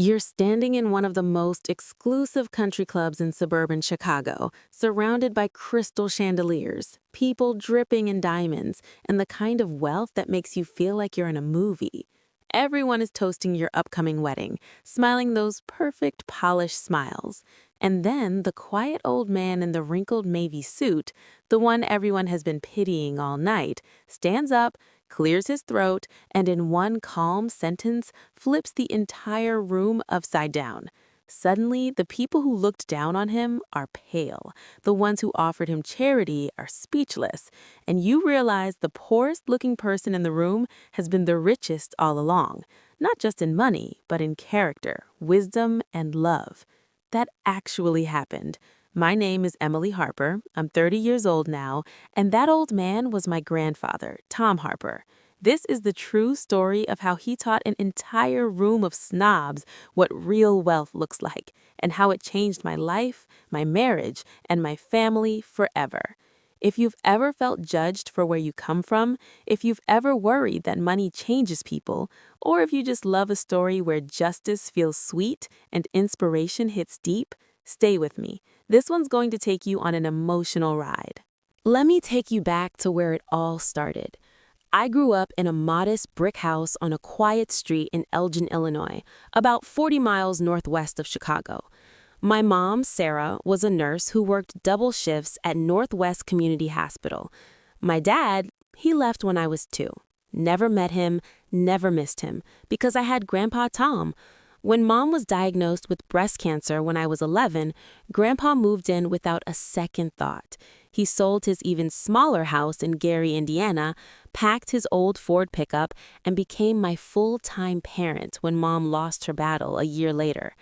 You're standing in one of the most exclusive country clubs in suburban Chicago, surrounded by crystal chandeliers, people dripping in diamonds, and the kind of wealth that makes you feel like you're in a movie. Everyone is toasting your upcoming wedding, smiling those perfect, polished smiles. And then the quiet old man in the wrinkled navy suit, the one everyone has been pitying all night, stands up, clears his throat, and in one calm sentence flips the entire room upside down. Suddenly, the people who looked down on him are pale. The ones who offered him charity are speechless. And you realize the poorest looking person in the room has been the richest all along. Not just in money, but in character, wisdom, and love. That actually happened. My name is Emily Harper. I'm 30 years old now, and that old man was my grandfather, Tom Harper. This is the true story of how he taught an entire room of snobs what real wealth looks like, and how it changed my life, my marriage, and my family forever. If you've ever felt judged for where you come from, if you've ever worried that money changes people, or if you just love a story where justice feels sweet and inspiration hits deep, stay with me. This one's going to take you on an emotional ride. Let me take you back to where it all started. I grew up in a modest brick house on a quiet street in Elgin, Illinois, about 40 miles northwest of Chicago. My mom, Sarah, was a nurse who worked double shifts at Northwest Community Hospital. My dad, he left when I was 2. Never met him, never missed him, because I had Grandpa Tom. When Mom was diagnosed with breast cancer when I was 11, Grandpa moved in without a second thought. He sold his even smaller house in Gary, Indiana, packed his old Ford pickup, and became my full-time parent when Mom lost her battle a year later.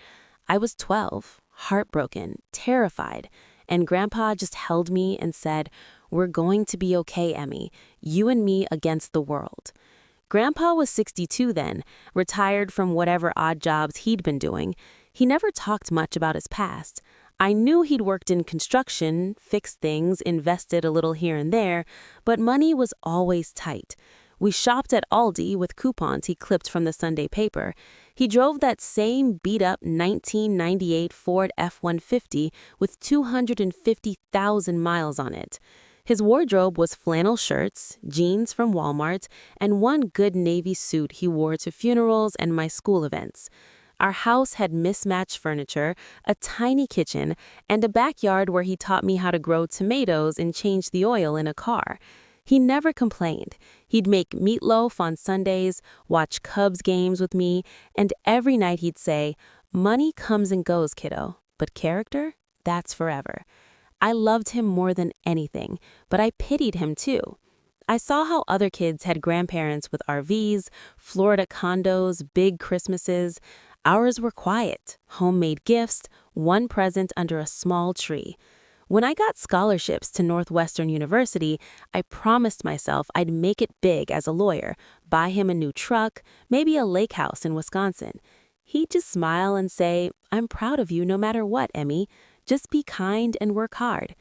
I was 12, heartbroken, terrified, and Grandpa just held me and said, "We're going to be okay, Emmy. You and me against the world." Grandpa was 62 then, retired from whatever odd jobs he'd been doing. He never talked much about his past. I knew he'd worked in construction, fixed things, invested a little here and there, but money was always tight. We shopped at Aldi with coupons he clipped from the Sunday paper. He drove that same beat-up 1998 Ford F-150 with 250,000 miles on it. His wardrobe was flannel shirts, jeans from Walmart, and one good navy suit he wore to funerals and my school events. Our house had mismatched furniture, a tiny kitchen, and a backyard where he taught me how to grow tomatoes and change the oil in a car. He never complained. He'd make meatloaf on Sundays, watch Cubs games with me, and every night he'd say, "Money comes and goes, kiddo, but character, that's forever." I loved him more than anything, but I pitied him too. I saw how other kids had grandparents with RVs, Florida condos, big Christmases. Ours were quiet, homemade gifts, one present under a small tree. When I got scholarships to Northwestern University, I promised myself I'd make it big as a lawyer, buy him a new truck, maybe a lake house in Wisconsin. He'd just smile and say, "I'm proud of you no matter what, Emmy. Just be kind and work hard."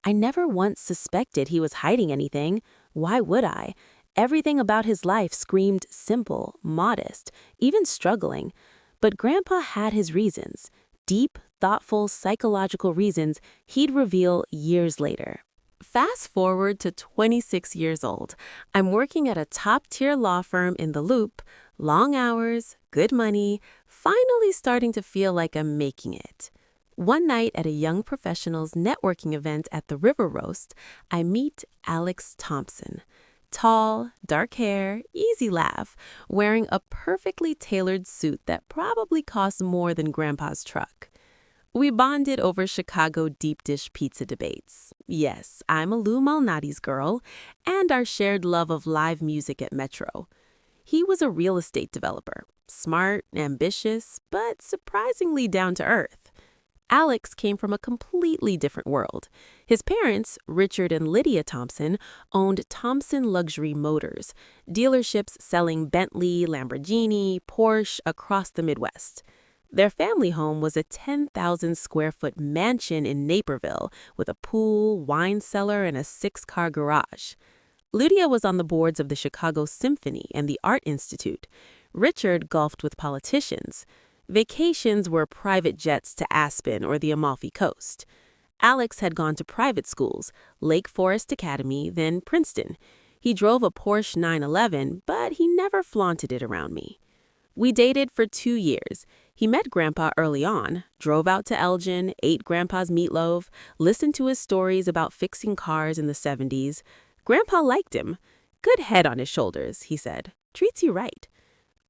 I never once suspected he was hiding anything. Why would I? Everything about his life screamed simple, modest, even struggling. But Grandpa had his reasons. Deep, thoughtful, psychological reasons he'd reveal years later. Fast forward to 26 years old. I'm working at a top-tier law firm in the Loop, long hours, good money, finally starting to feel like I'm making it. One night at a young professionals networking event at the River Roast, I meet Alex Thompson. Tall, dark hair, easy laugh, wearing a perfectly tailored suit that probably cost more than Grandpa's truck. We bonded over Chicago deep dish pizza debates. Yes, I'm a Lou Malnati's girl, and our shared love of live music at Metro. He was a real estate developer, smart, ambitious, but surprisingly down to earth. Alex came from a completely different world. His parents, Richard and Lydia Thompson, owned Thompson Luxury Motors, dealerships selling Bentley, Lamborghini, Porsche across the Midwest. Their family home was a 10,000-square-foot mansion in Naperville with a pool, wine cellar, and a 6-car garage. Lydia was on the boards of the Chicago Symphony and the Art Institute. Richard golfed with politicians. Vacations were private jets to Aspen or the Amalfi Coast. Alex had gone to private schools, Lake Forest Academy, then Princeton. He drove a Porsche 911, but he never flaunted it around me. We dated for 2 years. He met Grandpa early on, drove out to Elgin, ate Grandpa's meatloaf, listened to his stories about fixing cars in the 70s. Grandpa liked him. Good head on his shoulders, he said. Treats you right.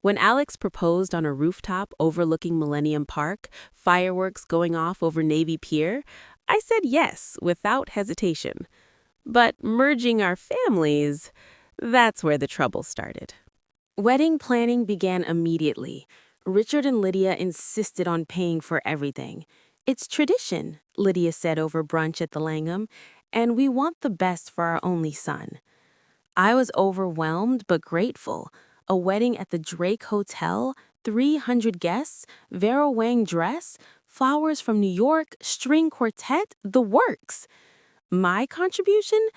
When Alex proposed on a rooftop overlooking Millennium Park, fireworks going off over Navy Pier, I said yes without hesitation. But merging our families, that's where the trouble started. Wedding planning began immediately. Richard and Lydia insisted on paying for everything. It's tradition, Lydia said over brunch at the Langham, and we want the best for our only son. I was overwhelmed but grateful. A wedding at the Drake Hotel, 300 guests, Vera Wang dress, flowers from New York, string quartet, the works. My contribution?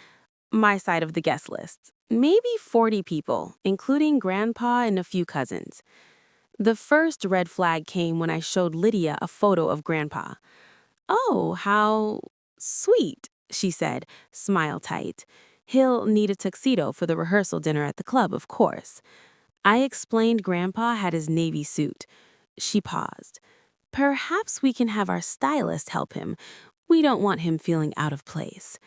My side of the guest list. Maybe 40 people, including Grandpa and a few cousins. The first red flag came when I showed Lydia a photo of Grandpa. "Oh, how sweet," she said, smile tight. "He'll need a tuxedo for the rehearsal dinner at the club, of course." I explained Grandpa had his navy suit. She paused. "Perhaps we can have our stylist help him. We don't want him feeling out of place."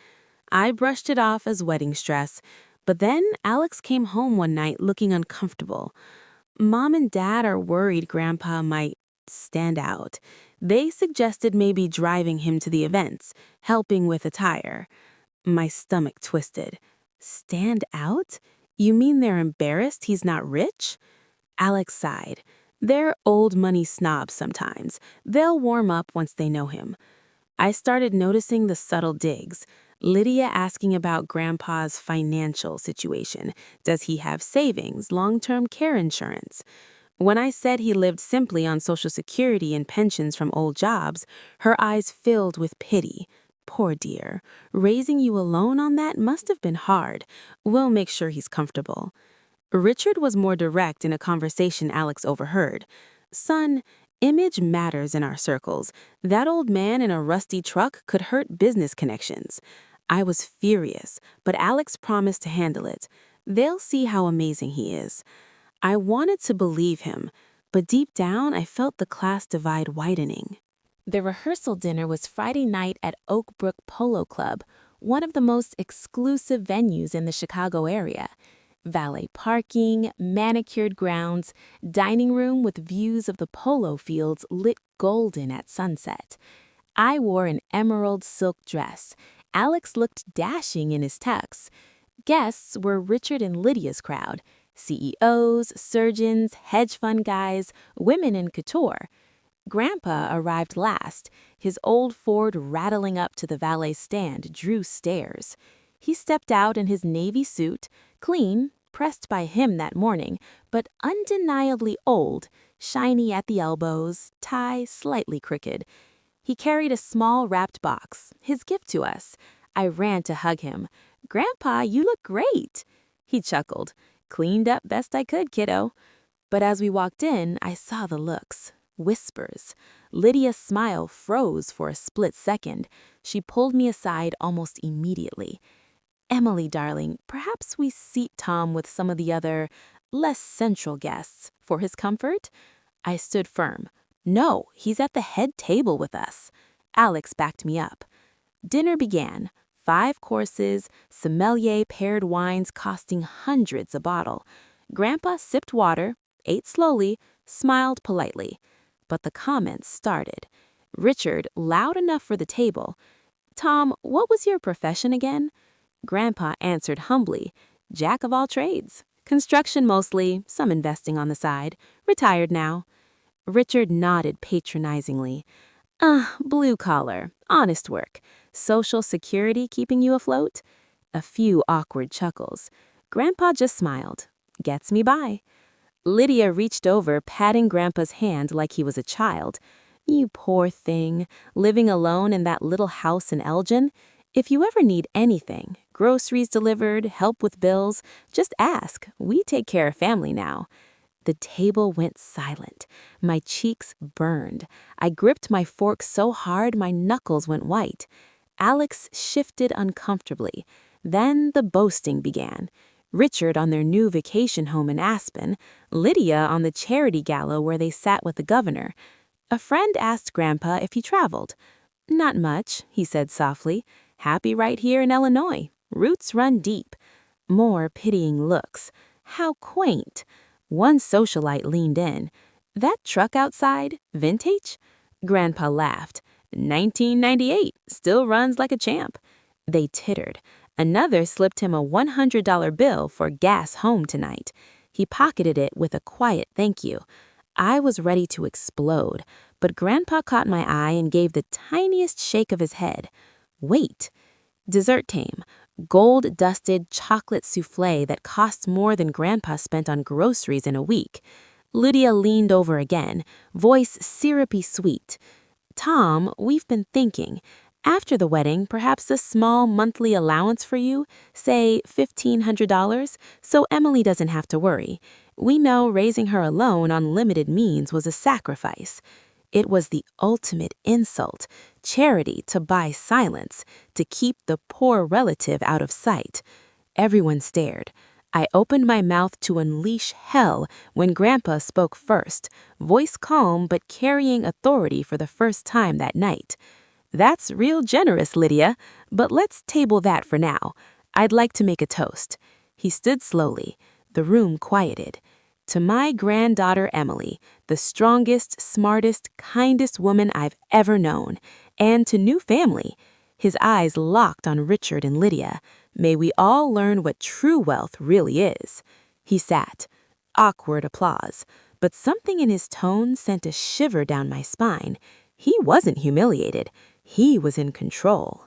I brushed it off as wedding stress, but then Alex came home one night looking uncomfortable. Mom and Dad are worried Grandpa might stand out. They suggested maybe driving him to the events, helping with attire. My stomach twisted. Stand out? You mean they're embarrassed he's not rich? Alex sighed. They're old money snobs sometimes. They'll warm up once they know him. I started noticing the subtle digs. Lydia asking about Grandpa's financial situation. Does he have savings, long-term care insurance? When I said he lived simply on Social Security and pensions from old jobs, her eyes filled with pity. Poor dear. Raising you alone on that must have been hard. We'll make sure he's comfortable. Richard was more direct in a conversation Alex overheard. "Son, image matters in our circles. That old man in a rusty truck could hurt business connections." I was furious, but Alex promised to handle it. They'll see how amazing he is. I wanted to believe him, but deep down I felt the class divide widening. The rehearsal dinner was Friday night at Oak Brook Polo Club, one of the most exclusive venues in the Chicago area. Valet parking, manicured grounds, dining room with views of the polo fields lit golden at sunset. I wore an emerald silk dress. Alex looked dashing in his tux. Guests were Richard and Lydia's crowd. CEOs, surgeons, hedge fund guys, women in couture. Grandpa arrived last. His old Ford rattling up to the valet stand drew stares. He stepped out in his navy suit, clean, pressed by him that morning, but undeniably old, shiny at the elbows, tie slightly crooked. He carried a small wrapped box, his gift to us. I ran to hug him. "Grandpa, you look great." He chuckled. "Cleaned up best I could, kiddo." But as we walked in, I saw the looks. Whispers. Lydia's smile froze for a split second. She pulled me aside almost immediately. "Emily, darling, perhaps we seat Tom with some of the other, less central guests, for his comfort?" I stood firm. "No, he's at the head table with us." Alex backed me up. Dinner began. 5 courses, sommelier paired wines costing hundreds a bottle. Grandpa sipped water, ate slowly, smiled politely. But the comments started. Richard, loud enough for the table. "Tom, what was your profession again?" Grandpa answered humbly. "Jack of all trades. Construction mostly, some investing on the side. Retired now." Richard nodded patronizingly. Blue collar, honest work. Social Security keeping you afloat?" A few awkward chuckles. Grandpa just smiled. "Gets me by." Lydia reached over, patting Grandpa's hand like he was a child. "You poor thing, living alone in that little house in Elgin. If you ever need anything, groceries delivered, help with bills, just ask. We take care of family now." The table went silent. My cheeks burned. I gripped my fork so hard my knuckles went white. Alex shifted uncomfortably. Then the boasting began. Richard on their new vacation home in Aspen, Lydia on the charity gala where they sat with the governor. A friend asked Grandpa if he traveled. "Not much," he said softly. "Happy right here in Illinois. Roots run deep." More pitying looks. How quaint. One socialite leaned in. "That truck outside, vintage?" Grandpa laughed. "1998, still runs like a champ." They tittered. Another slipped him a $100 bill for gas home tonight. He pocketed it with a quiet thank you. I was ready to explode, but Grandpa caught my eye and gave the tiniest shake of his head. "Wait." Dessert came. Gold-dusted chocolate souffle that cost more than Grandpa spent on groceries in a week. Lydia leaned over again, voice syrupy sweet. "Tom, we've been thinking. After the wedding, perhaps a small monthly allowance for you, say $1,500, so Emily doesn't have to worry. We know raising her alone on limited means was a sacrifice." It was the ultimate insult, charity to buy silence, to keep the poor relative out of sight. Everyone stared. I opened my mouth to unleash hell when Grandpa spoke first, voice calm but carrying authority for the first time that night. "That's real generous, Lydia, but let's table that for now. I'd like to make a toast." He stood slowly. The room quieted. "To my granddaughter Emily, the strongest, smartest, kindest woman I've ever known, and to new family." His eyes locked on Richard and Lydia. "May we all learn what true wealth really is." He sat. Awkward applause, but something in his tone sent a shiver down my spine. He wasn't humiliated. He was in control.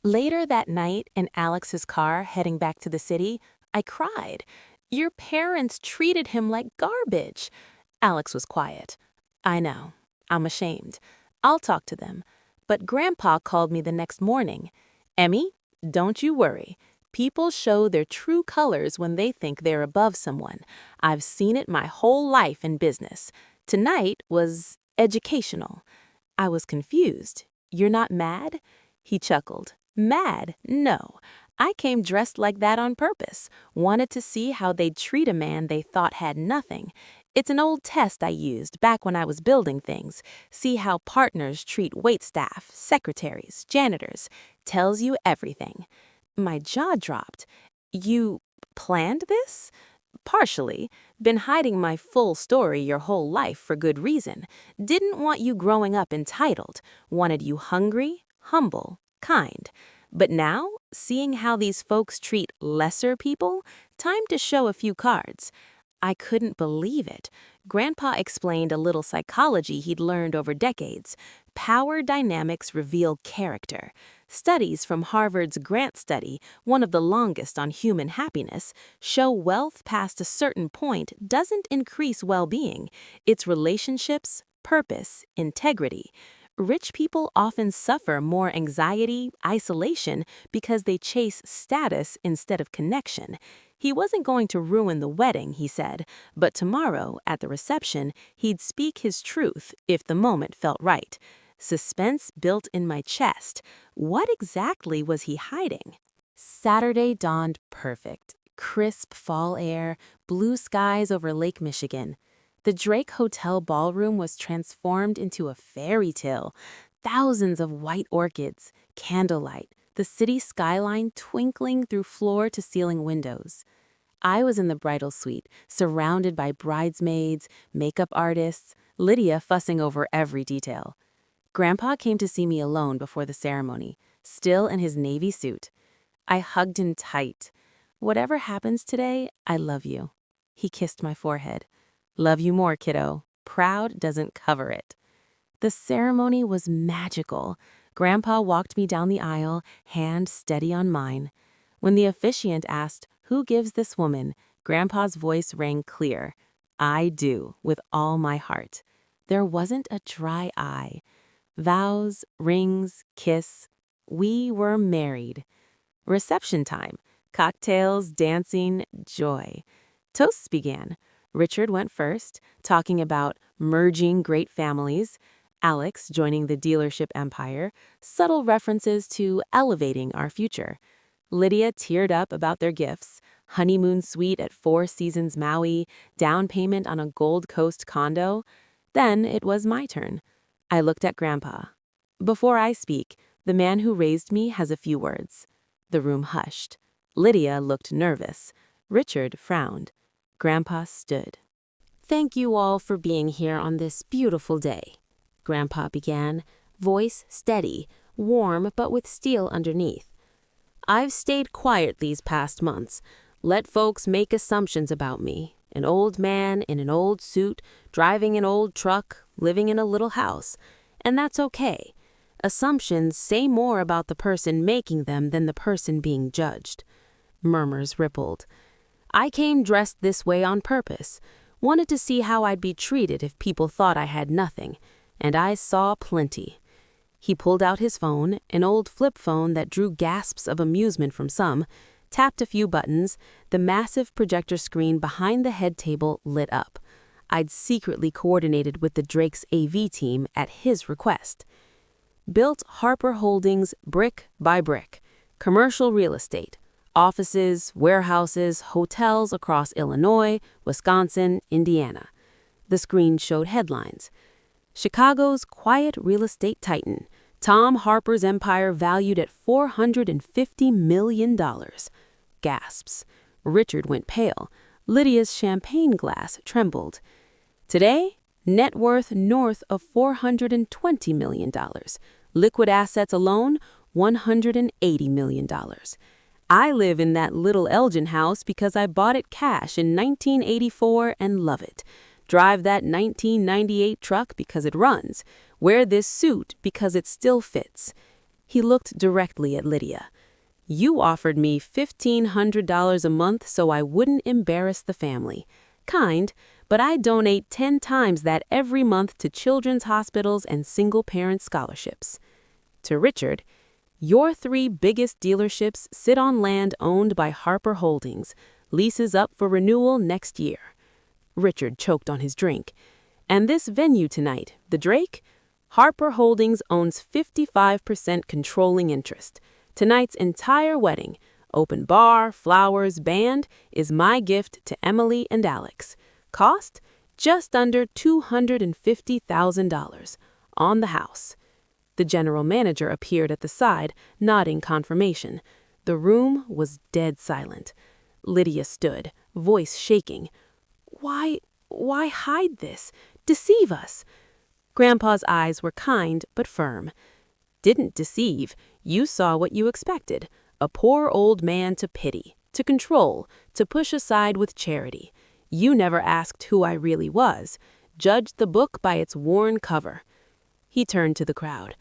Later that night, in Alex's car heading back to the city, I cried. "Your parents treated him like garbage." Alex was quiet. "I know. I'm ashamed. I'll talk to them." But Grandpa called me the next morning. "Emmy, don't you worry. People show their true colors when they think they're above someone. I've seen it my whole life in business. Tonight was educational." I was confused. "You're not mad?" He chuckled. "Mad? No. I came dressed like that on purpose. Wanted to see how they'd treat a man they thought had nothing. It's an old test I used back when I was building things. See how partners treat waitstaff, secretaries, janitors. Tells you everything." My jaw dropped. "You planned this?" "Partially. Been hiding my full story your whole life for good reason. Didn't want you growing up entitled. Wanted you hungry, humble, kind. But now, seeing how these folks treat lesser people, time to show a few cards." I couldn't believe it. Grandpa explained a little psychology he'd learned over decades. Power dynamics reveal character. Studies from Harvard's Grant Study, one of the longest on human happiness, show wealth past a certain point doesn't increase well-being. It's relationships, purpose, integrity. Rich people often suffer more anxiety, isolation, because they chase status instead of connection. He wasn't going to ruin the wedding, he said, but tomorrow, at the reception, he'd speak his truth if the moment felt right. Suspense built in my chest. What exactly was he hiding? Saturday dawned perfect. Crisp fall air, blue skies over Lake Michigan. The Drake Hotel ballroom was transformed into a fairy tale. Thousands of white orchids, candlelight, the city skyline twinkling through floor-to-ceiling windows. I was in the bridal suite, surrounded by bridesmaids, makeup artists, Lydia fussing over every detail. Grandpa came to see me alone before the ceremony, still in his navy suit. I hugged him tight. "Whatever happens today, I love you." He kissed my forehead. "Love you more, kiddo. Proud doesn't cover it." The ceremony was magical. Grandpa walked me down the aisle, hand steady on mine. When the officiant asked, "Who gives this woman?" Grandpa's voice rang clear. "I do, with all my heart." There wasn't a dry eye. Vows, rings, kiss. We were married. Reception time. Cocktails, dancing, joy. Toasts began. Richard went first, talking about merging great families, Alex joining the dealership empire, subtle references to elevating our future. Lydia teared up about their gifts, honeymoon suite at Four Seasons Maui, down payment on a Gold Coast condo. Then it was my turn. I looked at Grandpa. Before I speak, the man who raised me has a few words. The room hushed. Lydia looked nervous. Richard frowned. Grandpa stood. "Thank you all for being here on this beautiful day," Grandpa began, voice steady, warm but with steel underneath. "I've stayed quiet these past months, let folks make assumptions about me. An old man in an old suit, driving an old truck, living in a little house. And that's okay. Assumptions say more about the person making them than the person being judged." Murmurs rippled. "I came dressed this way on purpose. Wanted to see how I'd be treated if people thought I had nothing. And I saw plenty." He pulled out his phone, an old flip phone that drew gasps of amusement from some, tapped a few buttons. The massive projector screen behind the head table lit up. I'd secretly coordinated with the Drake's AV team at his request. "Built Harper Holdings brick by brick. Commercial real estate. Offices, warehouses, hotels across Illinois, Wisconsin, Indiana." The screen showed headlines. "Chicago's quiet real estate titan. Tom Harper's empire valued at $450 million. Gasps. Richard went pale. Lydia's champagne glass trembled. "Today, net worth north of $420 million. Liquid assets alone, $180 million. I live in that little Elgin house because I bought it cash in 1984 and love it. Drive that 1998 truck because it runs. Wear this suit because it still fits." He looked directly at Lydia. "You offered me $1,500 a month so I wouldn't embarrass the family. Kind, but I donate 10 times that every month to children's hospitals and single-parent scholarships." To Richard, "Your 3 biggest dealerships sit on land owned by Harper Holdings. Leases up for renewal next year." Richard choked on his drink. "And this venue tonight, the Drake? Harper Holdings owns 55% controlling interest. Tonight's entire wedding, open bar, flowers, band, is my gift to Emily and Alex. Cost? Just under $250,000. On the house." The general manager appeared at the side, nodding confirmation. The room was dead silent. Lydia stood, voice shaking. Why hide this? Deceive us?" Grandpa's eyes were kind but firm. "Didn't deceive. You saw what you expected. A poor old man to pity, to control, to push aside with charity. You never asked who I really was. Judged the book by its worn cover." He turned to the crowd.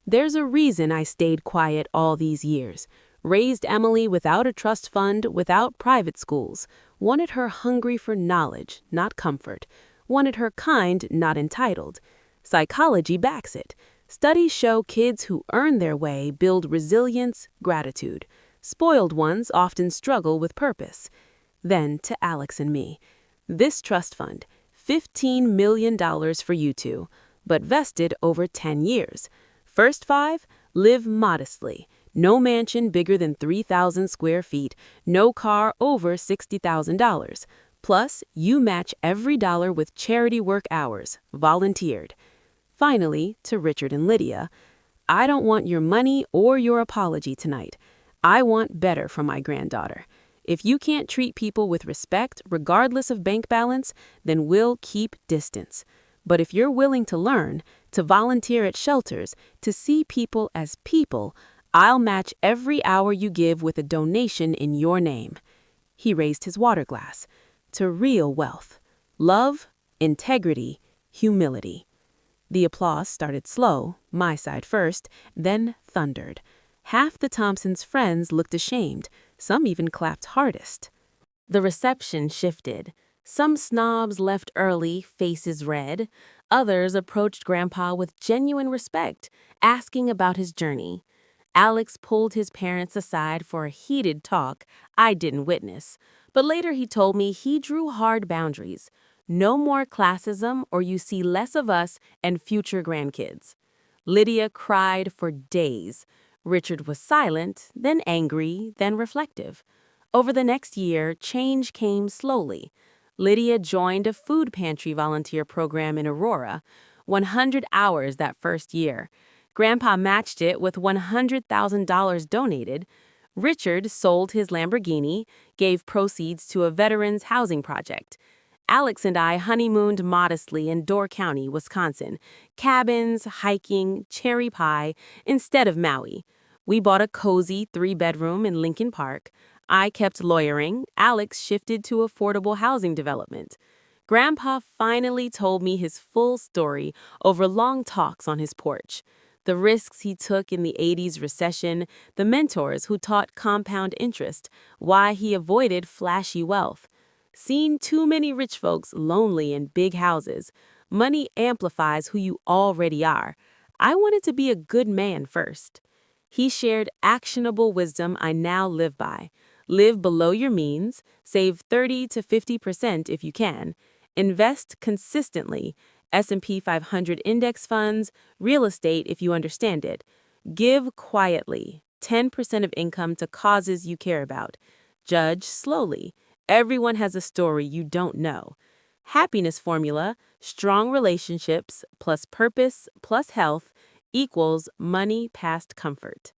"There's a reason I stayed quiet all these years. Raised Emily without a trust fund, without private schools. Wanted her hungry for knowledge, not comfort. Wanted her kind, not entitled. Psychology backs it. Studies show kids who earn their way build resilience, gratitude. Spoiled ones often struggle with purpose." Then to Alex and me. "This trust fund, $15 million for you two, but vested over 10 years. First 5, live modestly. No mansion bigger than 3,000 square feet. No car over $60,000. Plus, you match every dollar with charity work hours, volunteered." Finally, to Richard and Lydia, "I don't want your money or your apology tonight. I want better for my granddaughter. If you can't treat people with respect, regardless of bank balance, then we'll keep distance. But if you're willing to learn, to volunteer at shelters, to see people as people, I'll match every hour you give with a donation in your name." He raised his water glass. "To real wealth. Love, integrity, humility." The applause started slow, my side first, then thundered. Half the Thompsons' friends looked ashamed. Some even clapped hardest. The reception shifted. Some snobs left early, faces red. Others approached Grandpa with genuine respect, asking about his journey. Alex pulled his parents aside for a heated talk I didn't witness. But later he told me he drew hard boundaries. No more classism or you see less of us and future grandkids. Lydia cried for days. Richard was silent, then angry, then reflective. Over the next year, change came slowly. Lydia joined a food pantry volunteer program in Aurora, 100 hours that first year. Grandpa matched it with $100,000 donated. Richard sold his Lamborghini, gave proceeds to a veterans housing project. Alex and I honeymooned modestly in Door County, Wisconsin. Cabins, hiking, cherry pie, instead of Maui. We bought a cozy 3-bedroom in Lincoln Park. I kept lawyering. Alex shifted to affordable housing development. Grandpa finally told me his full story over long talks on his porch. The risks he took in the 80s recession, the mentors who taught compound interest, why he avoided flashy wealth. Seen too many rich folks lonely in big houses. Money amplifies who you already are. I wanted to be a good man first. He shared actionable wisdom I now live by. Live below your means, save 30 to 50% if you can. Invest consistently, S&P 500 index funds, real estate if you understand it. Give quietly, 10% of income to causes you care about. Judge slowly. Everyone has a story you don't know. Happiness formula, strong relationships plus purpose plus health equals money past comfort.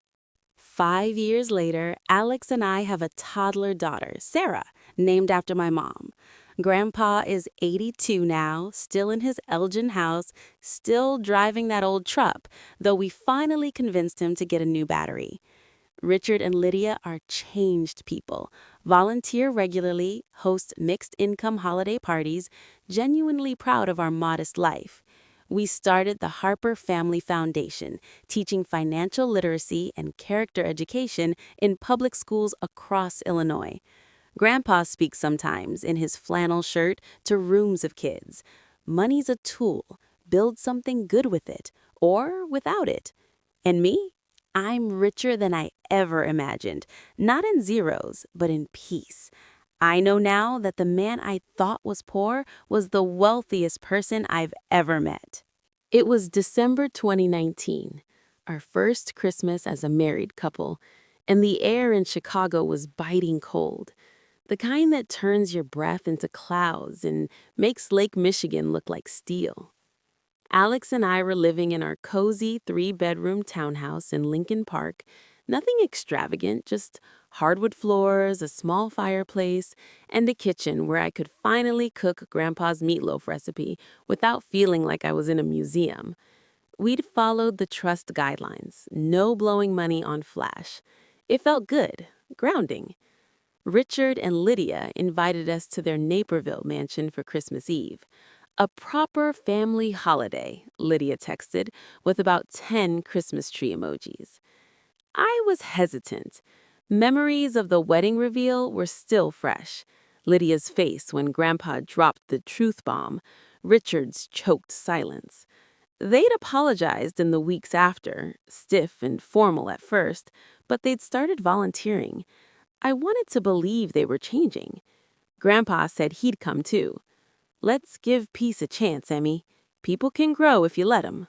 5 years later, Alex and I have a toddler daughter, Sarah, named after my mom. Grandpa is 82 now, still in his Elgin house, still driving that old truck, though we finally convinced him to get a new battery. Richard and Lydia are changed people, volunteer regularly, host mixed-income holiday parties, genuinely proud of our modest life. We started the Harper Family Foundation, teaching financial literacy and character education in public schools across Illinois. Grandpa speaks sometimes in his flannel shirt to rooms of kids. Money's a tool. Build something good with it, or without it. And me? I'm richer than I ever imagined, not in zeros, but in peace. I know now that the man I thought was poor was the wealthiest person I've ever met. It was December 2019, our first Christmas as a married couple, and the air in Chicago was biting cold, the kind that turns your breath into clouds and makes Lake Michigan look like steel. Alex and I were living in our cozy 3-bedroom townhouse in Lincoln Park. Nothing extravagant, just hardwood floors, a small fireplace, and a kitchen where I could finally cook Grandpa's meatloaf recipe without feeling like I was in a museum. We'd followed the trust guidelines, no blowing money on flash. It felt good, grounding. Richard and Lydia invited us to their Naperville mansion for Christmas Eve. A proper family holiday, Lydia texted, with about 10 Christmas tree emojis. I was hesitant. Memories of the wedding reveal were still fresh. Lydia's face when Grandpa dropped the truth bomb, Richard's choked silence. They'd apologized in the weeks after, stiff and formal at first, but they'd started volunteering. I wanted to believe they were changing. Grandpa said he'd come too. Let's give peace a chance, Emmy. People can grow if you let them.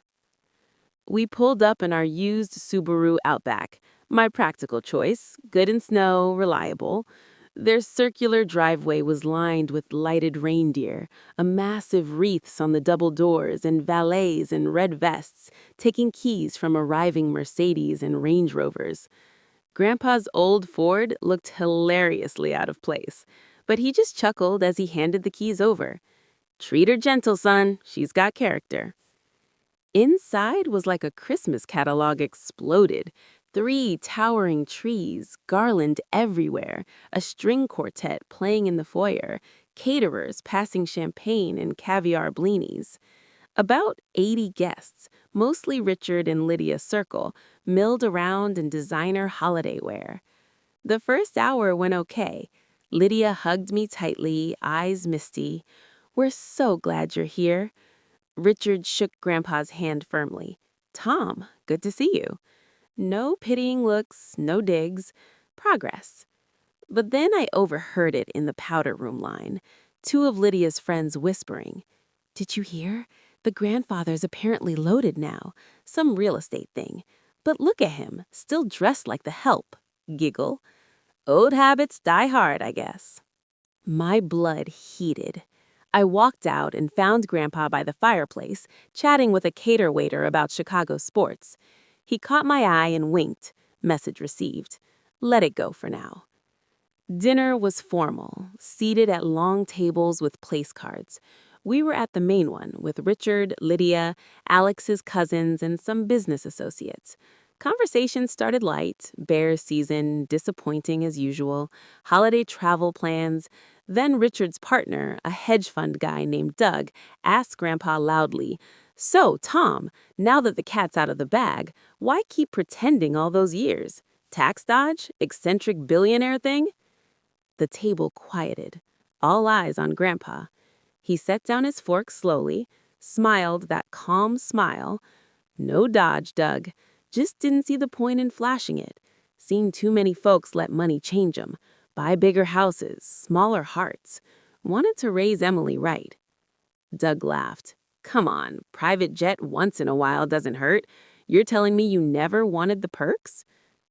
We pulled up in our used Subaru Outback, my practical choice, good in snow, reliable. Their circular driveway was lined with lighted reindeer, a massive wreaths on the double doors, and valets in red vests taking keys from arriving Mercedes and Range Rovers. Grandpa's old Ford looked hilariously out of place, but he just chuckled as he handed the keys over. Treat her gentle, son. She's got character. Inside was like a Christmas catalog exploded. 3 towering trees, garland everywhere, a string quartet playing in the foyer, caterers passing champagne and caviar blinis. About 80 guests, mostly Richard and Lydia's circle, milled around in designer holiday wear. The first hour went okay. Lydia hugged me tightly, eyes misty. We're so glad you're here. Richard shook Grandpa's hand firmly. Tom, good to see you. No pitying looks, no digs. Progress. But then I overheard it in the powder room line. Two of Lydia's friends whispering, "Did you hear? The grandfather's apparently loaded now. Some real estate thing. But look at him, still dressed like the help." Giggle. Old habits die hard, I guess. My blood heated. I walked out and found Grandpa by the fireplace, chatting with a cater waiter about Chicago sports. He caught my eye and winked. Message received. Let it go for now. Dinner was formal, seated at long tables with place cards. We were at the main one with Richard, Lydia, Alex's cousins, and some business associates. Conversation started light, bear season, disappointing as usual, holiday travel plans. Then Richard's partner, a hedge fund guy named Doug, asked Grandpa loudly, "So, Tom, now that the cat's out of the bag, why keep pretending all those years? Tax dodge? Eccentric billionaire thing?" The table quieted, all eyes on Grandpa. He set down his fork slowly, smiled that calm smile. No dodge, Doug. Just didn't see the point in flashing it. Seen too many folks let money change 'em. Buy bigger houses, smaller hearts. Wanted to raise Emily right. Doug laughed. Come on, private jet once in a while doesn't hurt. You're telling me you never wanted the perks?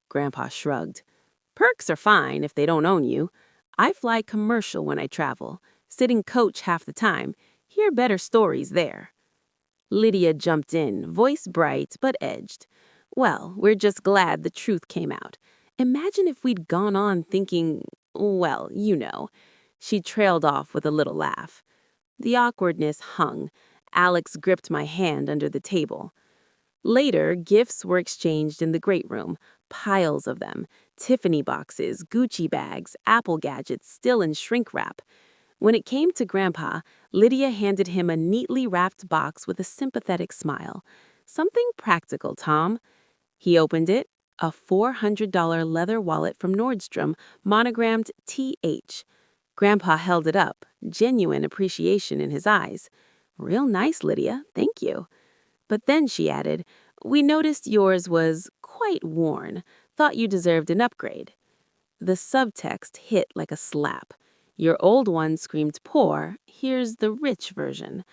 Grandpa shrugged. Perks are fine if they don't own you. I fly commercial when I travel, sitting coach half the time. Hear better stories there. Lydia jumped in, voice bright but edged. Well, we're just glad the truth came out. Imagine if we'd gone on thinking, well, you know. She trailed off with a little laugh. The awkwardness hung. Alex gripped my hand under the table. Later, gifts were exchanged in the great room, piles of them, Tiffany boxes, Gucci bags, Apple gadgets still in shrink wrap. When it came to Grandpa, Lydia handed him a neatly wrapped box with a sympathetic smile. Something practical, Tom. He opened it, a $400 leather wallet from Nordstrom, monogrammed TH. Grandpa held it up, genuine appreciation in his eyes. Real nice, Lydia, thank you. But then she added, we noticed yours was quite worn. Thought you deserved an upgrade. The subtext hit like a slap. Your old one screamed poor, here's the rich version.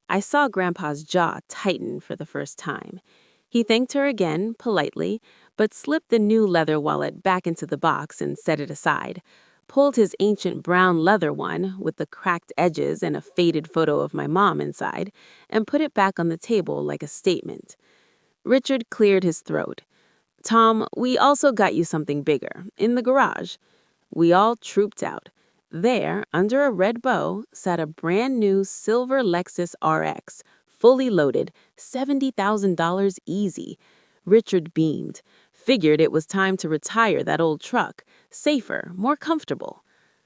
I saw Grandpa's jaw tighten for the first time. He thanked her again, politely, but slipped the new leather wallet back into the box and set it aside. Pulled his ancient brown leather one, with the cracked edges and a faded photo of my mom inside, and put it back on the table like a statement. Richard cleared his throat. Tom, we also got you something bigger, in the garage. We all trooped out. There, under a red bow, sat a brand new silver Lexus RX, fully loaded, $70,000 easy. Richard beamed. Figured it was time to retire that old truck. Safer, more comfortable.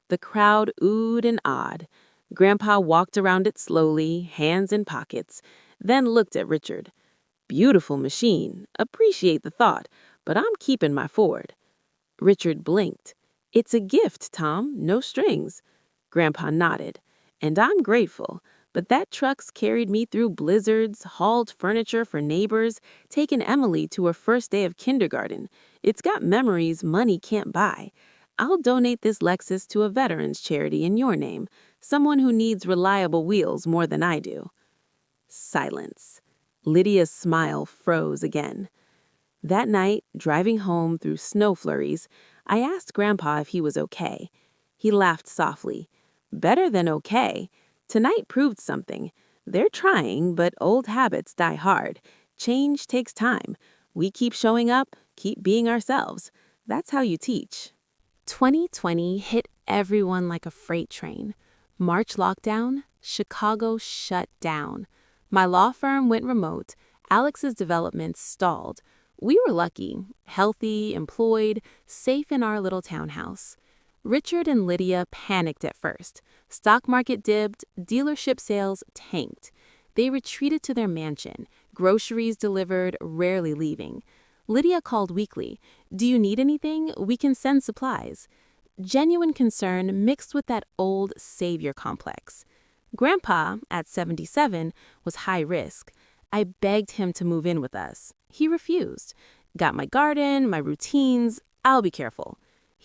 The crowd oohed and awed. Grandpa walked around it slowly, hands in pockets, then looked at Richard. Beautiful machine. Appreciate the thought, but I'm keeping my Ford. Richard blinked. It's a gift, Tom, no strings. Grandpa nodded. And I'm grateful, but that truck's carried me through blizzards, hauled furniture for neighbors, taken Emily to her first day of kindergarten. It's got memories money can't buy. I'll donate this Lexus to a veterans charity in your name, someone who needs reliable wheels more than I do. Silence. Lydia's smile froze again. That night, driving home through snow flurries, I asked Grandpa if he was okay. He laughed softly. Better than okay. Tonight proved something. They're trying, but old habits die hard. Change takes time. We keep showing up, keep being ourselves. That's how you teach. 2020 hit everyone like a freight train. March lockdown, Chicago shut down. My law firm went remote. Alex's development stalled. We were lucky, healthy, employed, safe in our little townhouse. Richard and Lydia panicked at first. Stock market dipped, dealership sales tanked. They retreated to their mansion, groceries delivered, rarely leaving. Lydia called weekly. Do you need anything? We can send supplies. Genuine concern mixed with that old savior complex. Grandpa, at 77, was high risk. I begged him to move in with us. He refused. Got my garden, my routines. I'll be careful.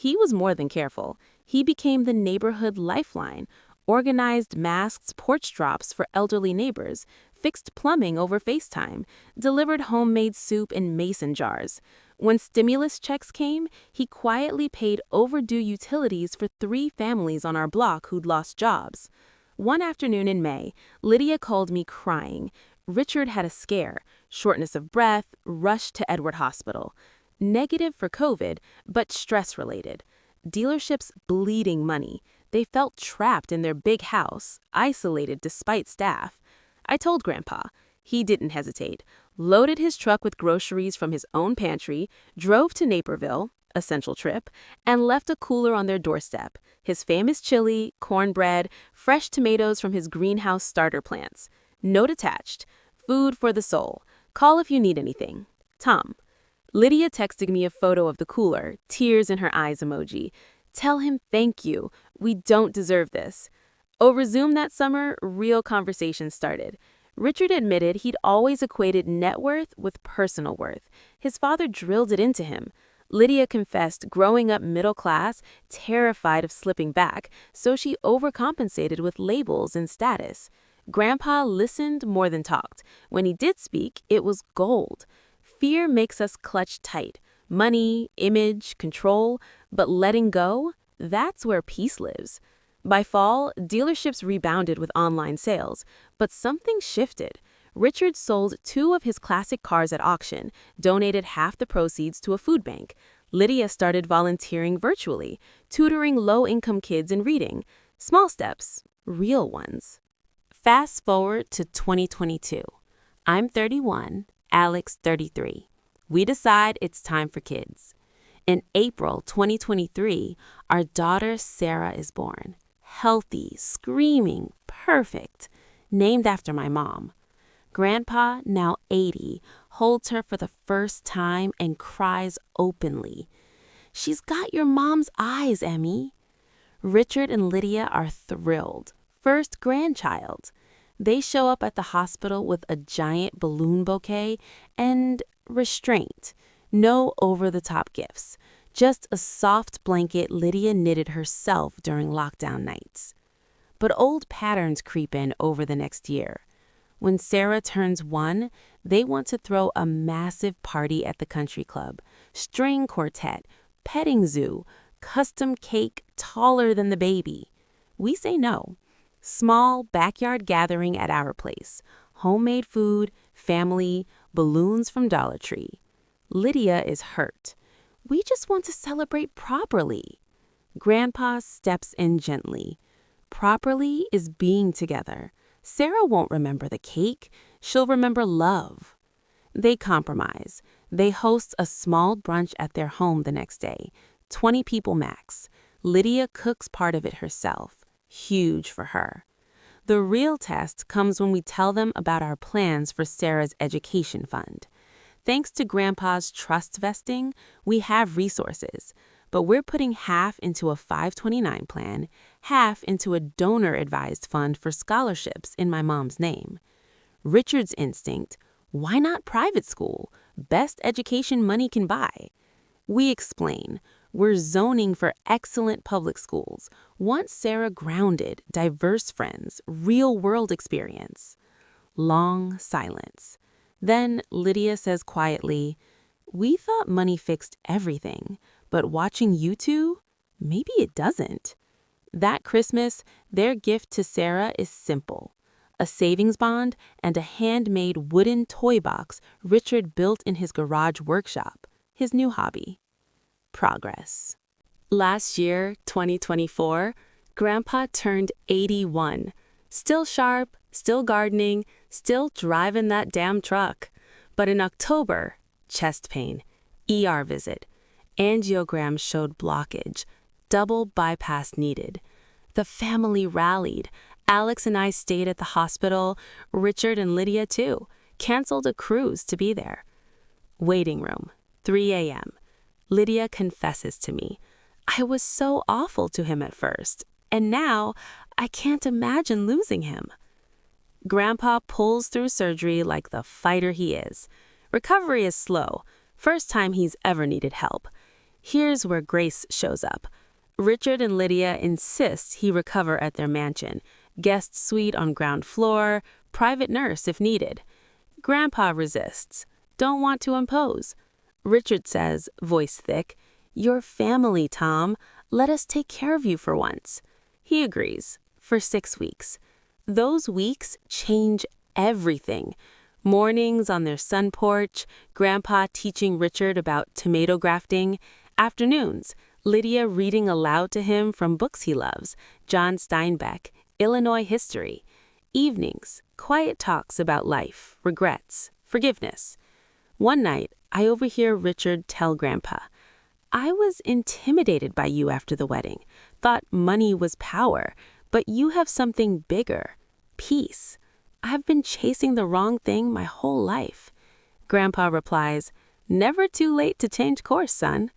He was more than careful. He became the neighborhood lifeline, organized masked porch drops for elderly neighbors, fixed plumbing over FaceTime, delivered homemade soup in mason jars. When stimulus checks came, he quietly paid overdue utilities for 3 families on our block who'd lost jobs. One afternoon in May, Lydia called me crying. Richard had a scare, shortness of breath, rushed to Edward Hospital. Negative for COVID, but stress-related. Dealerships bleeding money. They felt trapped in their big house, isolated despite staff. I told Grandpa. He didn't hesitate. Loaded his truck with groceries from his own pantry, drove to Naperville, a central trip, and left a cooler on their doorstep. His famous chili, cornbread, fresh tomatoes from his greenhouse starter plants. Note attached. Food for the soul. Call if you need anything. Tom. Lydia texted me a photo of the cooler, tears in her eyes emoji. Tell him thank you. We don't deserve this. Over Zoom that summer, real conversations started. Richard admitted he'd always equated net worth with personal worth. His father drilled it into him. Lydia confessed growing up middle class, terrified of slipping back, so she overcompensated with labels and status. Grandpa listened more than talked. When he did speak, it was gold. Fear makes us clutch tight. Money, image, control, but letting go, that's where peace lives. By fall, dealerships rebounded with online sales, but something shifted. Richard sold 2 of his classic cars at auction, donated half the proceeds to a food bank. Lydia started volunteering virtually, tutoring low-income kids in reading. Small steps, real ones. Fast forward to 2022. I'm 31, Alex 33. We decide it's time for kids. In April 2023, our daughter Sarah is born. Healthy, screaming, perfect, named after my mom. Grandpa, now 80, holds her for the first time and cries openly. She's got your mom's eyes, Emmy. Richard and Lydia are thrilled. First grandchild. They show up at the hospital with a giant balloon bouquet and restraint. No over-the-top gifts. Just a soft blanket Lydia knitted herself during lockdown nights. But old patterns creep in over the next year. When Sarah turns 1, they want to throw a massive party at the country club. String quartet, petting zoo, custom cake taller than the baby. We say no. Small backyard gathering at our place. Homemade food, family, balloons from Dollar Tree. Lydia is hurt. We just want to celebrate properly. Grandpa steps in gently. Properly is being together. Sarah won't remember the cake. She'll remember love. They compromise. They host a small brunch at their home the next day. 20 people max. Lydia cooks part of it herself. Huge for her. The real test comes when we tell them about our plans for Sarah's education fund. Thanks to Grandpa's trust vesting, we have resources, but we're putting half into a 529 plan, half into a donor-advised fund for scholarships in my mom's name. Richard's instinct, why not private school? Best education money can buy. We explain, we're zoning for excellent public schools. Want Sarah grounded, diverse friends, real-world experience. Long silence. Then Lydia says quietly, we thought money fixed everything, but watching you two, maybe it doesn't. That Christmas, their gift to Sarah is simple. A savings bond and a handmade wooden toy box Richard built in his garage workshop, his new hobby. Progress. Last year, 2024, Grandpa turned 81. Still sharp, still gardening, still driving that damn truck. But in October, chest pain, ER visit. Angiogram showed blockage. Double bypass needed. The family rallied. Alex and I stayed at the hospital. Richard and Lydia, too. Canceled a cruise to be there. Waiting room, 3 a.m. Lydia confesses to me. I was so awful to him at first, and now I can't imagine losing him. Grandpa pulls through surgery like the fighter he is. Recovery is slow. First time he's ever needed help. Here's where Grace shows up. Richard and Lydia insist he recover at their mansion. Guest suite on ground floor, private nurse if needed. Grandpa resists. Don't want to impose. Richard says, voice thick, "You're family, Tom. Let us take care of you for once." He agrees, for 6 weeks. Those weeks change everything. Mornings on their sun porch, Grandpa teaching Richard about tomato grafting. Afternoons, Lydia reading aloud to him from books he loves, John Steinbeck, Illinois history. Evenings, quiet talks about life, regrets, forgiveness. One night, I overhear Richard tell Grandpa, "I was intimidated by you after the wedding, thought money was power, but you have something bigger, peace. I've been chasing the wrong thing my whole life." Grandpa replies, "Never too late to change course, son."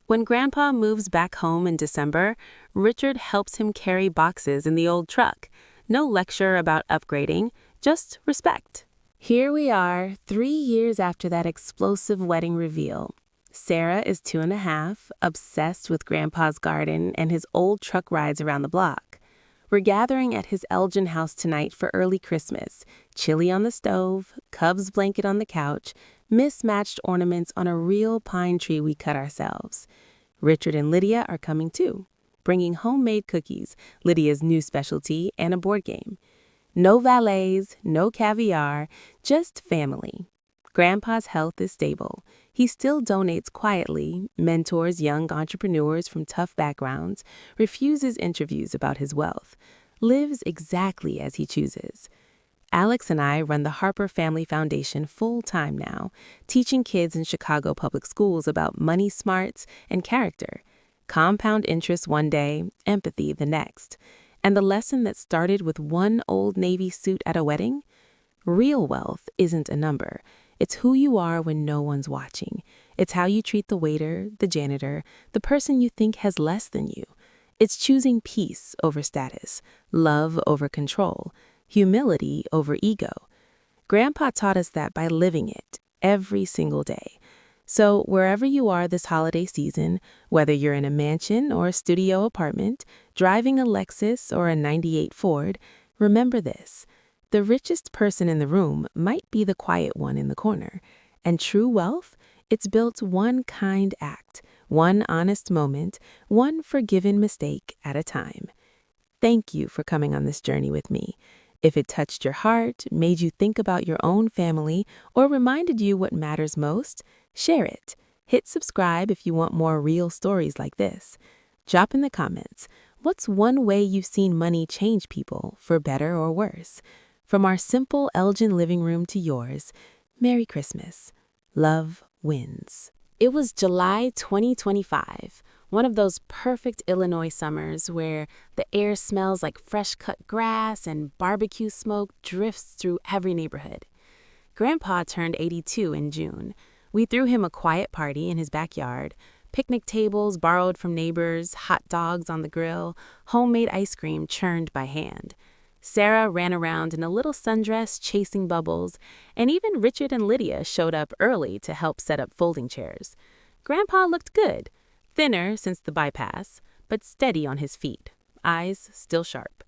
When Grandpa moves back home in December, Richard helps him carry boxes in the old truck. No lecture about upgrading, just respect. Here we are, 3 years after that explosive wedding reveal. Sarah is 2.5, obsessed with Grandpa's garden and his old truck rides around the block. We're gathering at his Elgin house tonight for early Christmas. Chili on the stove, Cubs blanket on the couch, mismatched ornaments on a real pine tree we cut ourselves. Richard and Lydia are coming too, bringing homemade cookies, Lydia's new specialty, and a board game. No valets, no caviar, just family. Grandpa's health is stable. He still donates quietly, mentors young entrepreneurs from tough backgrounds, refuses interviews about his wealth, lives exactly as he chooses. Alex and I run the Harper Family Foundation full-time now, teaching kids in Chicago public schools about money smarts and character. Compound interest one day, empathy the next. And the lesson that started with one old Navy suit at a wedding? Real wealth isn't a number. It's who you are when no one's watching. It's how you treat the waiter, the janitor, the person you think has less than you. It's choosing peace over status, love over control, humility over ego. Grandpa taught us that by living it every single day. So wherever you are this holiday season, whether you're in a mansion or a studio apartment, driving a Lexus or a '98 Ford, remember this. The richest person in the room might be the quiet one in the corner. And true wealth, it's built one kind act, one honest moment, one forgiven mistake at a time. Thank you for coming on this journey with me. If it touched your heart, made you think about your own family, or reminded you what matters most, share it. Hit subscribe if you want more real stories like this. Drop in the comments, what's one way you've seen money change people, for better or worse? From our simple Elgin living room to yours, Merry Christmas. Love wins. It was July 2025, one of those perfect Illinois summers where the air smells like fresh-cut grass and barbecue smoke drifts through every neighborhood. Grandpa turned 82 in June. We threw him a quiet party in his backyard, picnic tables borrowed from neighbors, hot dogs on the grill, homemade ice cream churned by hand. Sarah ran around in a little sundress chasing bubbles, and even Richard and Lydia showed up early to help set up folding chairs. Grandpa looked good, thinner since the bypass, but steady on his feet, eyes still sharp.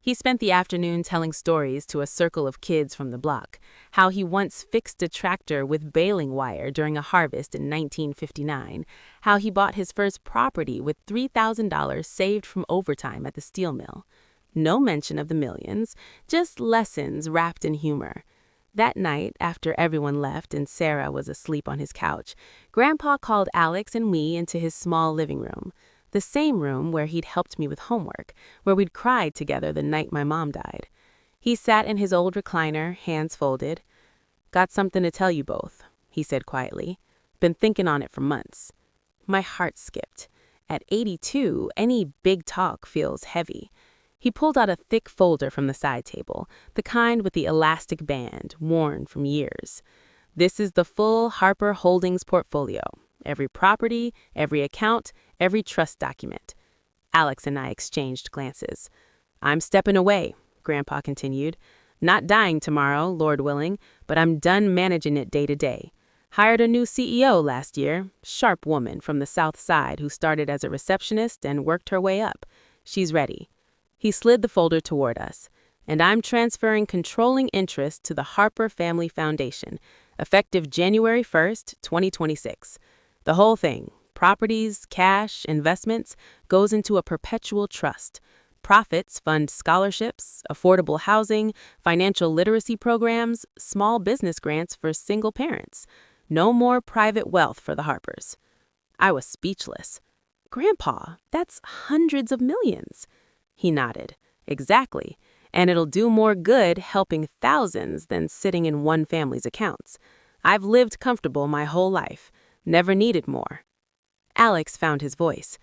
He spent the afternoon telling stories to a circle of kids from the block, how he once fixed a tractor with baling wire during a harvest in 1959, how he bought his first property with $3,000 saved from overtime at the steel mill. No mention of the millions, just lessons wrapped in humor. That night, after everyone left and Sarah was asleep on his couch, Grandpa called Alex and me into his small living room, the same room where he'd helped me with homework, where we'd cried together the night my mom died. He sat in his old recliner, hands folded. "Got something to tell you both," he said quietly. "Been thinking on it for months." My heart skipped. At 82, any big talk feels heavy. He pulled out a thick folder from the side table, the kind with the elastic band, worn from years. "This is the full Harper Holdings portfolio. Every property, every account, every trust document." Alex and I exchanged glances. "I'm stepping away," Grandpa continued. "Not dying tomorrow, Lord willing, but I'm done managing it day to day. Hired a new CEO last year, sharp woman from the South Side who started as a receptionist and worked her way up. She's ready. He slid the folder toward us. And I'm transferring controlling interest to the Harper Family Foundation, effective January 1st, 2026. The whole thing, properties, cash, investments, goes into a perpetual trust. Profits fund scholarships, affordable housing, financial literacy programs, small business grants for single parents. No more private wealth for the Harpers. I was speechless. Grandpa, that's hundreds of millions. He nodded. Exactly. And it'll do more good helping thousands than sitting in one family's accounts. I've lived comfortable my whole life. Never needed more. Alex found his voice.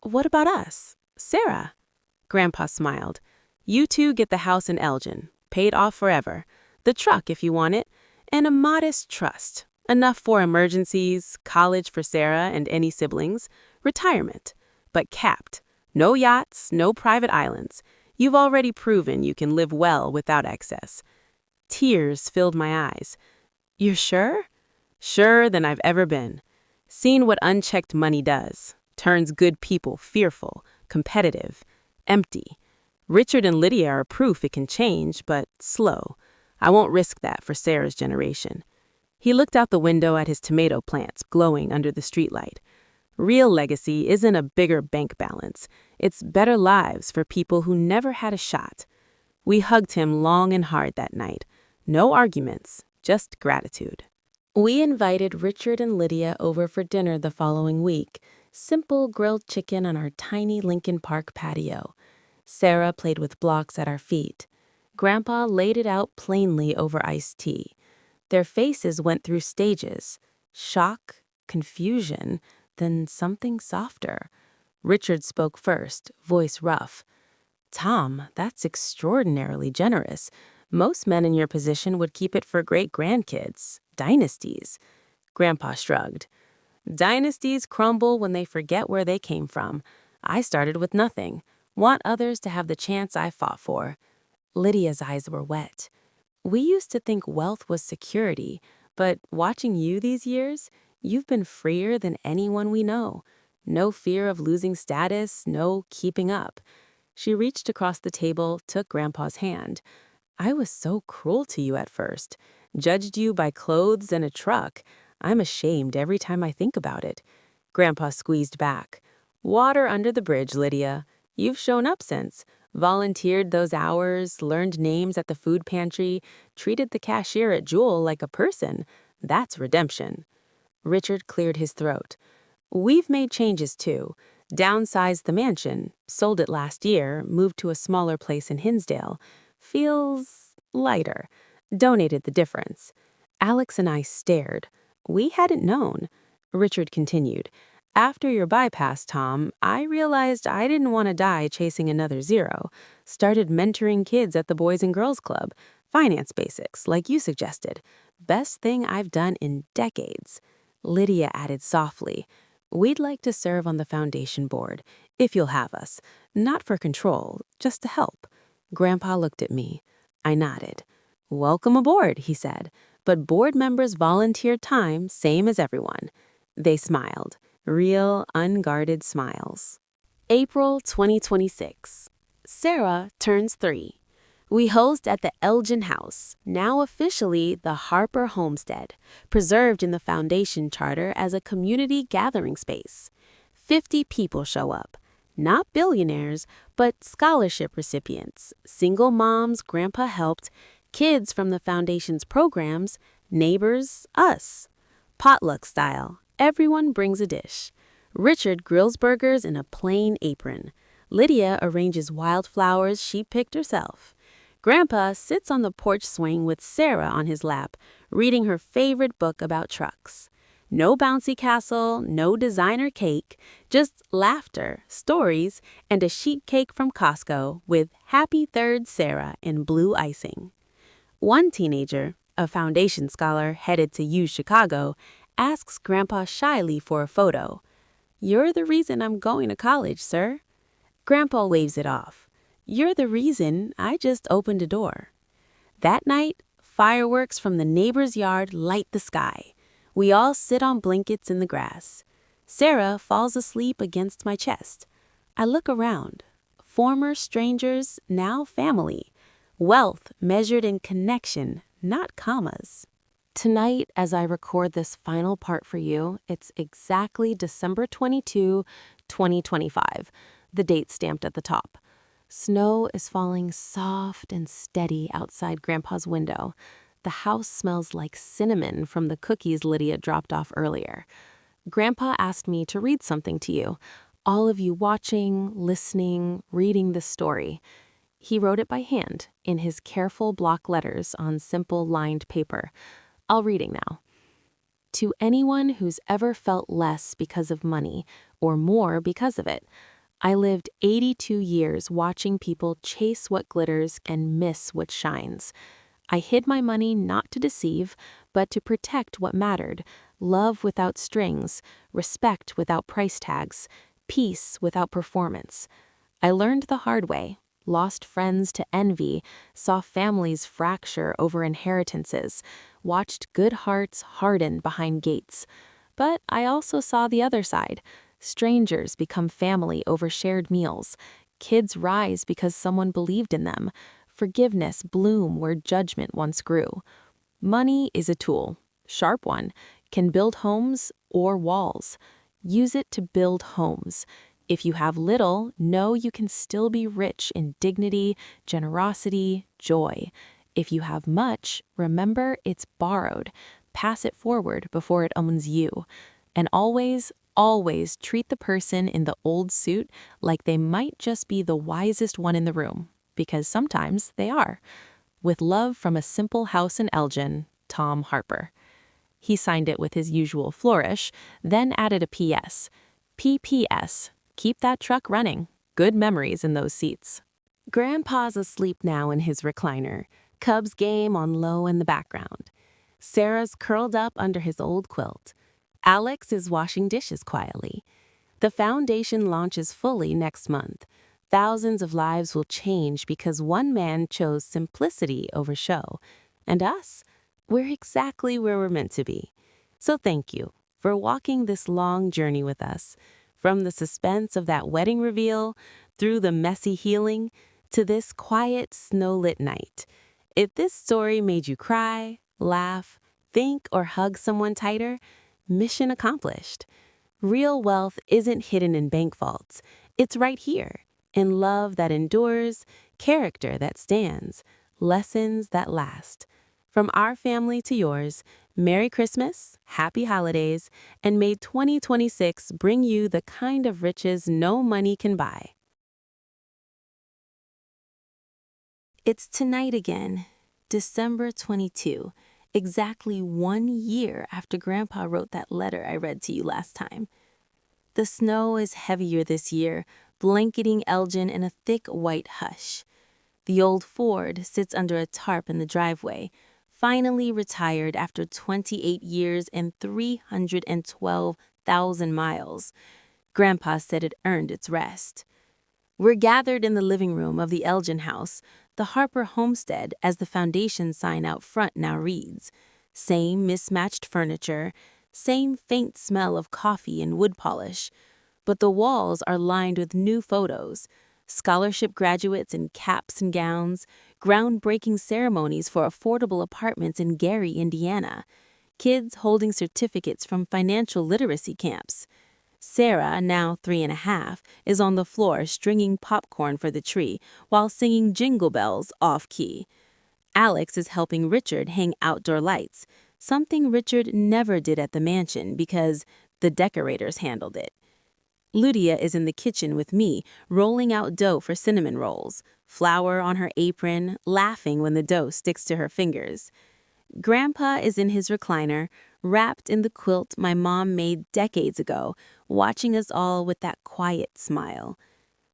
What about us? Sarah? Grandpa smiled. You two get the house in Elgin, paid off forever. The truck if you want it, and a modest trust. Enough for emergencies, college for Sarah and any siblings, retirement. But capped. No yachts, no private islands. You've already proven you can live well without excess. Tears filled my eyes. You're sure? Surer than I've ever been. Seen what unchecked money does. Turns good people fearful, competitive, empty. Richard and Lydia are proof it can change, but slow. I won't risk that for Sarah's generation. He looked out the window at his tomato plants glowing under the streetlight. Real legacy isn't a bigger bank balance. It's better lives for people who never had a shot. We hugged him long and hard that night. No arguments, just gratitude. We invited Richard and Lydia over for dinner the following week. Simple grilled chicken on our tiny Lincoln Park patio. Sarah played with blocks at our feet. Grandpa laid it out plainly over iced tea. Their faces went through stages. Shock, confusion, then something softer. Richard spoke first, voice rough. Tom, that's extraordinarily generous. Most men in your position would keep it for great-grandkids, dynasties. Grandpa shrugged. Dynasties crumble when they forget where they came from. I started with nothing. Want others to have the chance I fought for. Lydia's eyes were wet. We used to think wealth was security, but watching you these years, you've been freer than anyone we know. No fear of losing status, no keeping up. She reached across the table, took Grandpa's hand. I was so cruel to you at first. Judged you by clothes and a truck. I'm ashamed every time I think about it. Grandpa squeezed back. Water under the bridge, Lydia. You've shown up since. Volunteered those hours, learned names at the food pantry, treated the cashier at Jewel like a person. That's redemption. Richard cleared his throat. We've made changes too. Downsized the mansion, sold it last year, moved to a smaller place in Hinsdale. Feels lighter. Donated the difference. Alex and I stared. We hadn't known. Richard continued. After your bypass, Tom, I realized I didn't want to die chasing another zero. Started mentoring kids at the Boys and Girls Club. Finance basics, like you suggested. Best thing I've done in decades. Lydia added softly. We'd like to serve on the foundation board, if you'll have us. Not for control, just to help. Grandpa looked at me. I nodded. Welcome aboard, he said. But board members volunteer time, same as everyone. They smiled. Real, unguarded smiles. April 2026. Sarah turns 3. We host at the Elgin House, now officially the Harper Homestead, preserved in the foundation charter as a community gathering space. 50 people show up. Not billionaires, but scholarship recipients, single moms Grandpa helped, kids from the foundation's programs, neighbors, us. Potluck style. Everyone brings a dish. Richard grills burgers in a plain apron. Lydia arranges wildflowers she picked herself. Grandpa sits on the porch swing with Sarah on his lap, reading her favorite book about trucks. No bouncy castle, no designer cake, just laughter, stories, and a sheet cake from Costco with Happy Third Sarah in blue icing. One teenager, a foundation scholar headed to U Chicago, asks Grandpa shyly for a photo. You're the reason I'm going to college, sir. Grandpa waves it off. You're the reason I just opened a door. That night, fireworks from the neighbor's yard light the sky. We all sit on blankets in the grass. Sarah falls asleep against my chest. I look around. Former strangers, now family. Wealth measured in connection, not commas. Tonight, as I record this final part for you, it's exactly December 22, 2025, the date stamped at the top. Snow is falling soft and steady outside Grandpa's window. The house smells like cinnamon from the cookies Lydia dropped off earlier. Grandpa asked me to read something to you, all of you watching, listening, reading this story. He wrote it by hand, in his careful block letters on simple lined paper. I'll read it now. To anyone who's ever felt less because of money, or more because of it, I lived 82 years watching people chase what glitters and miss what shines. I hid my money not to deceive, but to protect what mattered: love without strings, respect without price tags, peace without performance. I learned the hard way, lost friends to envy, saw families fracture over inheritances, watched good hearts harden behind gates. But I also saw the other side. Strangers become family over shared meals. Kids rise because someone believed in them. Forgiveness bloom where judgment once grew. Money is a tool, sharp one, can build homes or walls. Use it to build homes. If you have little, know you can still be rich in dignity, generosity, joy. If you have much, remember it's borrowed. Pass it forward before it owns you. And always, always treat the person in the old suit like they might just be the wisest one in the room, because sometimes they are. With love from a simple house in Elgin, Tom Harper. He signed it with his usual flourish, then added a PS. PPS. Keep that truck running. Good memories in those seats. Grandpa's asleep now in his recliner, Cubs game on low in the background. Sarah's curled up under his old quilt. Alex is washing dishes quietly. The foundation launches fully next month. Thousands of lives will change because one man chose simplicity over show. And us, we're exactly where we're meant to be. So thank you for walking this long journey with us. From the suspense of that wedding reveal, through the messy healing, to this quiet, snow-lit night. If this story made you cry, laugh, think, or hug someone tighter, mission accomplished. Real wealth isn't hidden in bank vaults. It's right here, in love that endures, character that stands, lessons that last. From our family to yours, Merry Christmas, Happy Holidays, and may 2026 bring you the kind of riches no money can buy. It's tonight again, December 22, exactly 1 year after Grandpa wrote that letter I read to you last time. The snow is heavier this year, blanketing Elgin in a thick white hush. The old Ford sits under a tarp in the driveway, finally retired after 28 years and 312,000 miles. Grandpa said it earned its rest. We're gathered in the living room of the Elgin house, the Harper homestead, as the foundation sign out front now reads. Same mismatched furniture, same faint smell of coffee and wood polish. But the walls are lined with new photos. Scholarship graduates in caps and gowns, groundbreaking ceremonies for affordable apartments in Gary, Indiana, kids holding certificates from financial literacy camps. Sarah, now 3.5, is on the floor stringing popcorn for the tree while singing Jingle Bells off-key. Alex is helping Richard hang outdoor lights, something Richard never did at the mansion because the decorators handled it. Lydia is in the kitchen with me, rolling out dough for cinnamon rolls, flour on her apron, laughing when the dough sticks to her fingers. Grandpa is in his recliner, wrapped in the quilt my mom made decades ago, watching us all with that quiet smile.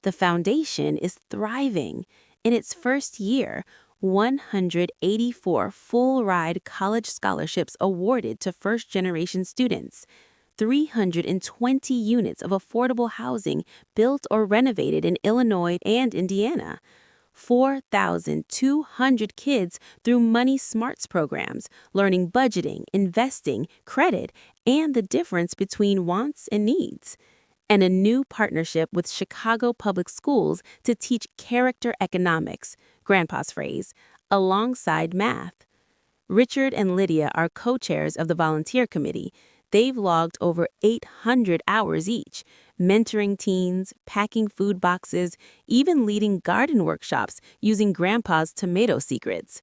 The foundation is thriving. In its first year, 184 full-ride college scholarships awarded to first-generation students. 320 units of affordable housing built or renovated in Illinois and Indiana. 4,200 kids through Money Smarts programs, learning budgeting, investing, credit, and the difference between wants and needs. And a new partnership with Chicago Public Schools to teach character economics, Grandpa's phrase, alongside math. Richard and Lydia are co-chairs of the volunteer committee. They've logged over 800 hours each, mentoring teens, packing food boxes, even leading garden workshops using Grandpa's tomato secrets.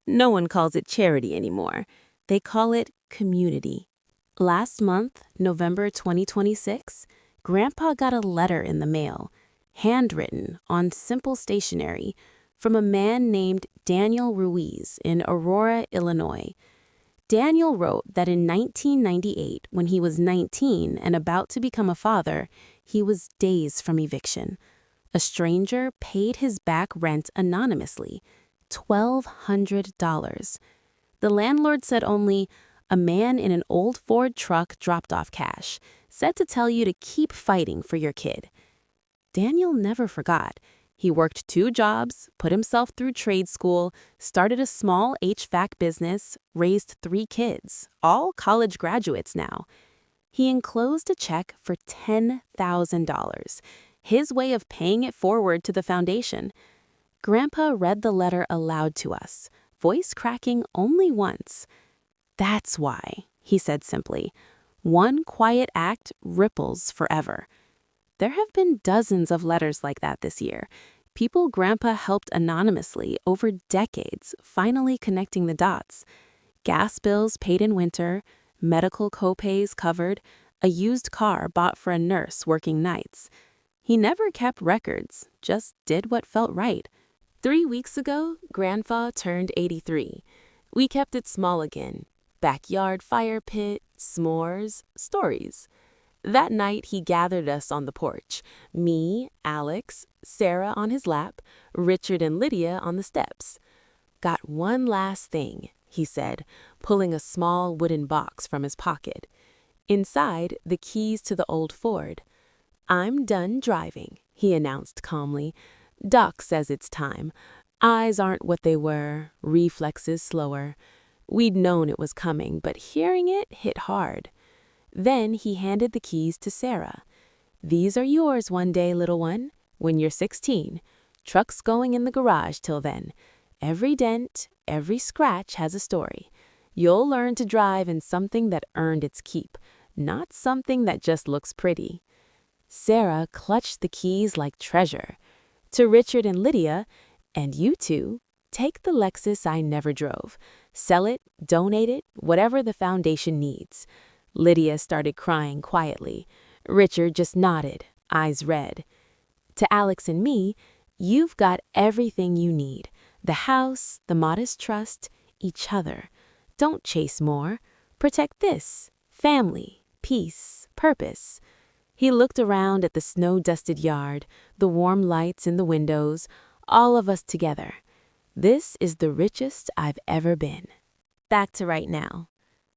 No one calls it charity anymore. They call it community. Last month, November 2026, Grandpa got a letter in the mail, handwritten on simple stationery, from a man named Daniel Ruiz in Aurora, Illinois. Daniel wrote that in 1998, when he was 19 and about to become a father, he was days from eviction. A stranger paid his back rent anonymously, $1,200. The landlord said only, "A man in an old Ford truck dropped off cash, said to tell you to keep fighting for your kid." Daniel never forgot. He worked 2 jobs, put himself through trade school, started a small HVAC business, raised 3 kids, all college graduates now. He enclosed a check for $10,000, his way of paying it forward to the foundation. Grandpa read the letter aloud to us, voice cracking only once. "That's why," he said simply. "One quiet act ripples forever." There have been dozens of letters like that this year. People Grandpa helped anonymously over decades, finally connecting the dots. Gas bills paid in winter, medical co-pays covered, a used car bought for a nurse working nights. He never kept records, just did what felt right. 3 weeks ago, Grandpa turned 83. We kept it small again. Backyard fire pit, s'mores, stories. That night, he gathered us on the porch. Me, Alex, Sarah on his lap, Richard and Lydia on the steps. "Got one last thing," he said, pulling a small wooden box from his pocket. Inside, the keys to the old Ford. "I'm done driving," he announced calmly. "Doc says it's time. Eyes aren't what they were, reflexes slower." We'd known it was coming, but hearing it hit hard. Then he handed the keys to Sarah. "These are yours one day, little one, when you're 16. Truck's going in the garage till then. Every dent, every scratch has a story. You'll learn to drive in something that earned its keep, not something that just looks pretty." Sarah clutched the keys like treasure. To Richard and Lydia, "And you two, take the Lexus I never drove. Sell it, donate it, whatever the foundation needs." Lydia started crying quietly. Richard just nodded, eyes red. To Alex and me, "You've got everything you need. The house, the modest trust, each other. Don't chase more. Protect this. Family, peace, purpose." He looked around at the snow-dusted yard, the warm lights in the windows, all of us together. "This is the richest I've ever been." Back to right now.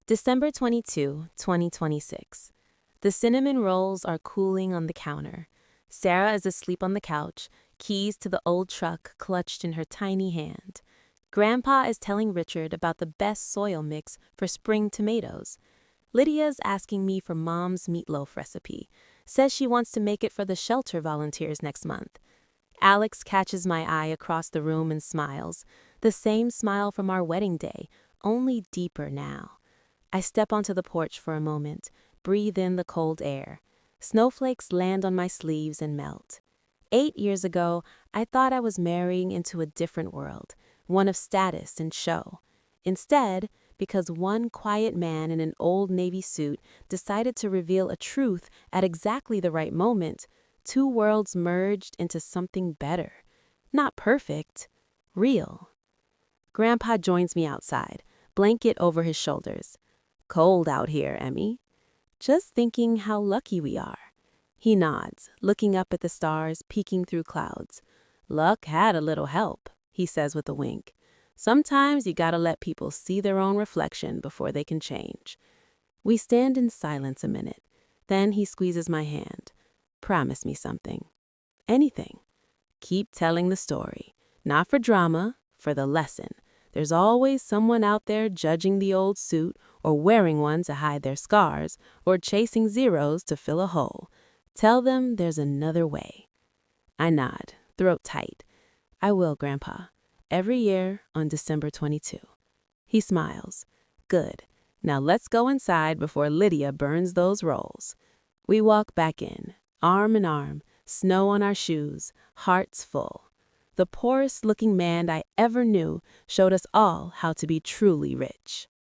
December 22, 2026. The cinnamon rolls are cooling on the counter. Sarah is asleep on the couch, keys to the old truck clutched in her tiny hand. Grandpa is telling Richard about the best soil mix for spring tomatoes. Lydia's asking me for Mom's meatloaf recipe, says she wants to make it for the shelter volunteers next month. Alex catches my eye across the room and smiles, the same smile from our wedding day, only deeper now. I step onto the porch for a moment, breathe in the cold air. Snowflakes land on my sleeves and melt. 8 years ago, I thought I was marrying into a different world, one of status and show. Instead, because one quiet man in an old Navy suit decided to reveal a truth at exactly the right moment, 2 worlds merged into something better. Not perfect, real. Grandpa joins me outside, blanket over his shoulders. "Cold out here, Emmy." "Just thinking how lucky we are." He nods, looking up at the stars peeking through clouds. "Luck had a little help," he says with a wink. "Sometimes you gotta let people see their own reflection before they can change." We stand in silence a minute. Then he squeezes my hand. "Promise me something." "Anything." "Keep telling the story. Not for drama, for the lesson. There's always someone out there judging the old suit, or wearing one to hide their scars, or chasing zeros to fill a hole. Tell them there's another way. I nod, throat tight. I will, Grandpa. Every year on December 22. He smiles. Good. Now let's go inside before Lydia burns those rolls. We walk back in, arm in arm, snow on our shoes, hearts full. The poorest looking man I ever knew showed us all how to be truly rich.